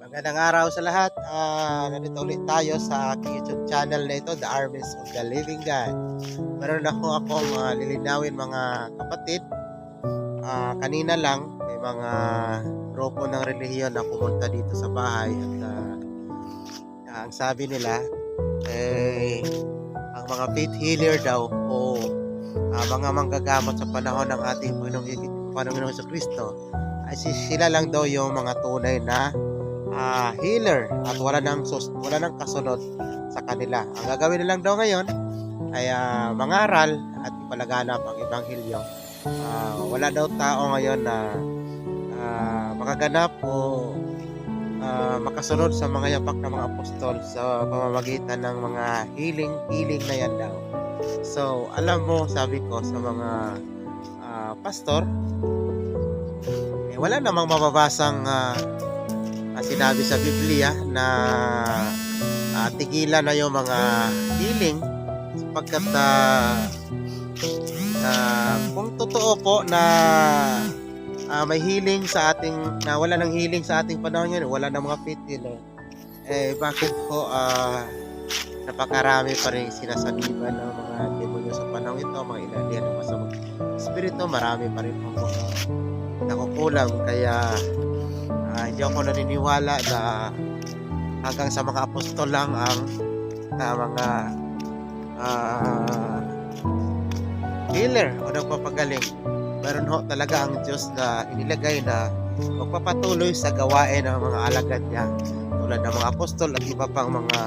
Magandang araw sa lahat. Nandito ulit tayo sa aking YouTube channel na ito, The Armies of the Living God. Meron akong lilinawin mga kapatid. Kanina lang, may mga grupo ng relihiyon na pumunta dito sa bahay at ang sabi nila, ang mga faith healer daw o mga manggagamot sa panahon ng ating Panginoong Jesucristo ay sila lang daw yung mga tunay na healer at wala nang kasunod sa kanila. Ang gagawin nilang daw ngayon ay mangaral at ipalaganap ang ebanghelyo. Wala daw tao ngayon na makaganap o makasunod sa mga yapak ng mga apostol sa pamamagitan ng mga healing na yan daw. So, alam mo, sabi ko sa mga pastor, wala namang mababasang sinabi sa Biblia na tigilan na yung mga healing sapagkat kung totoo po na may healing sa ating na wala nang healing sa ating panahon ngayon, wala nang mga faith healer, bakit po napakarami pa rin sinasaniban ng mga demonyo sa panahon ito, mga inalihan ng masamang espiritu, marami pa rin mga nakukulang. Kaya hindi ako naniniwala na hanggang sa mga apostol lang ang mga healer o nagpapagaling. Meron ho talaga ang Diyos na inilagay na magpapatuloy sa gawain ng mga alagad niya tulad ng mga apostol at iba pang mga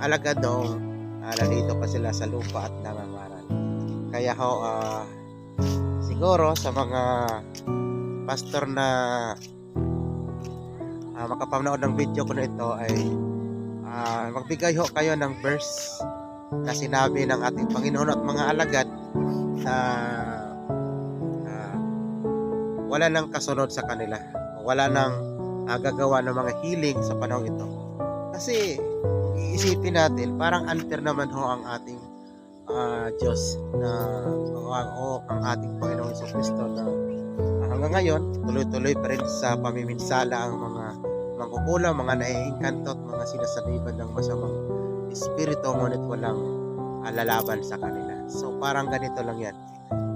alagad noong nandito pa sila sa lupa at nangangaral. Kaya ho siguro sa mga pastor na makapanood ng video ko na ito ay magbigay ho kayo ng verse na sinabi ng ating Panginoon at mga alagad na wala nang kasunod sa kanila, wala nang gagawa ng mga healing sa panahon ito. Kasi iisipin natin, parang unfair naman ho ang ating Diyos na o ang ating Panginoong Jesucristo na hanggang ngayon tuloy-tuloy pa rin sa pamiminsala ang mga mangkukulang, mga naiingkanto at mga sinasaniban ng masamang espiritu, ngunit walang lalaban sa kanila. So parang ganito lang yan.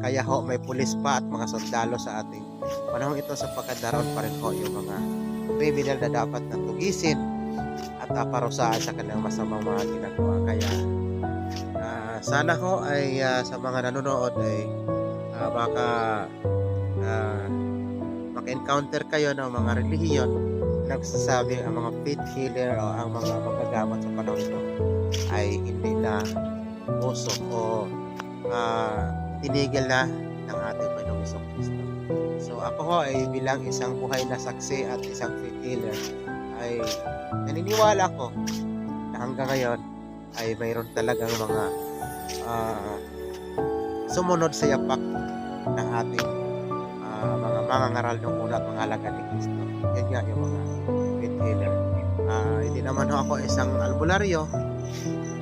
Kaya ho may pulis pa at mga sundalo sa ating panahon ito sapagkat naroon pa rin ho yung mga criminal na dapat na tugisin at parusahan sa kanilang masamang mga ginagawa. Kaya sana ho ay sa mga nanonood ay baka maka-encounter kayo ng mga relihiyon nagsasabi ang mga faith healer o ang mga magagamot sa panahon ito ay hindi na uso o tinigil na ng ating Panginoong Jesucristo. So ako ho ay bilang isang buhay na saksi at isang faith healer ay naniniwala ko na hanggang ngayon ay mayroon talagang mga sumunod sa yapak ng ating mga mangangaral ng una at mga alagad ni Kristo. Yan nga yung mga faith healer. Hindi naman ho ako isang albularyo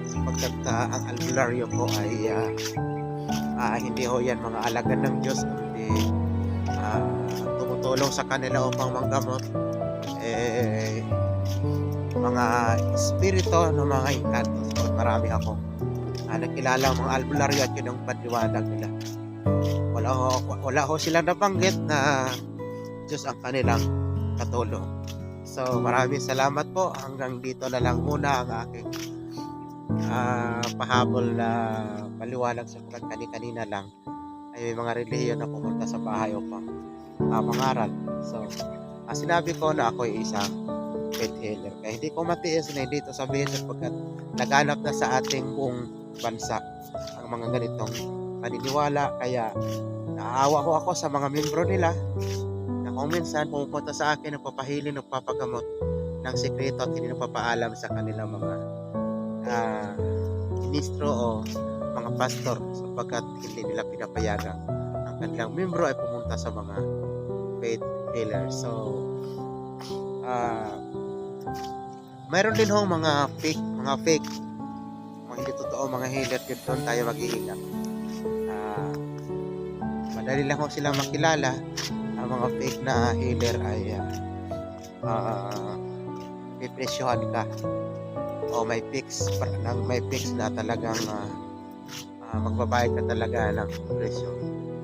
sapagkat ang albularyo ko ay hindi ho yan mga alagad ng Diyos, kundi tumutulong sa kanila upang manggamot mga espiritu ng mga inkanto. So, marami ako nakilala mga albularyo at yun ang paniwanag nila. Wala ho silang nabanggit na Diyos ang kanilang katulong. So maraming salamat po. Hanggang dito na lang muna ang aking pahabol na paliwanag sa kanina lang ay may mga relihiyon na pumunta sa bahay upang mangaral. So sinabi ko na ako ay isang faith healer. Kaya hindi ko matiis na hindi ito sabihin sapagkat naganap na sa ating buong bansa ang mga ganitong paniniwala. Kaya naawa ko ako sa mga membro nila na kung minsan pumupunta sa akin nagpapahiling, nagpapagamot ng sekreto at hindi nagpapaalam sa kanilang mga ministro o mga pastor sapagkat hindi nila pinapayagan ang kanilang membro ay pumunta sa mga faith healer. So mayroon din hong mga fake mga hindi totoo mga healer. Yun doon tayo mag-iingat. Madali lang ho silang makilala. Ang mga fake na healer ay pipresyohan ka o may fix na talagang magbabayad ka talaga ng presyo.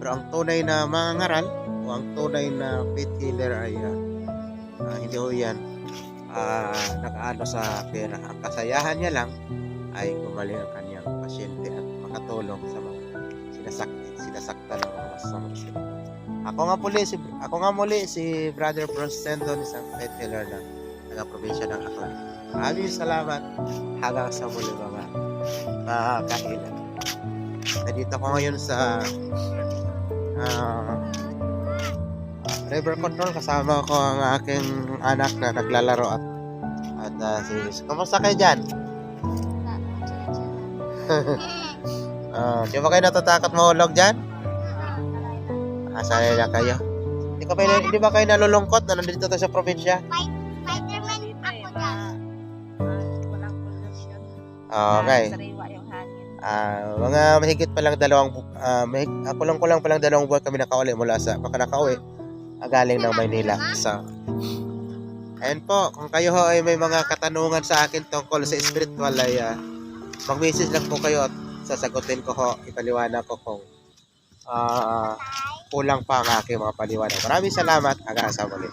Pero ang tunay na mangangaral o ang tunay na faith healer ay hindi ho yan nakaano sa pera. Ang kasayahan niya lang ay gumaling ang kanyang pasyente at makatulong sa mga sinasaktan ng mga masasamang espiritu. Ako nga muli si Brother Bros Sendon, isang faith healer na taga-probinsya ng Aklan. Maraming salamat. Hanggang sa muli mga kahilan. Nandito ko ngayon sa river control. Kasama ko ang aking anak na naglalaro at si kumusta kayo dyan? Di ba kayo natatakot mahulog dyan? Sanay na kayo. Di ba kayo nalulungkot na nandito tayo sa probinsya? Spider-Man ako dyan. Walang pollution. Okay. Sariwa yung hangin. Mga mahigit pa lang kulang pa lang 2 buwan kami nakauwi mula sa galing ng Maynila. So, ayun po, kung kayo ho ay may mga katanungan sa akin tungkol sa spiritual ay mag-message lang po kayo at sasagutin ko ho, ipaliwanag ko kung kulang pa ang aking mga paliwanag. Maraming salamat. Hanggang sa muli.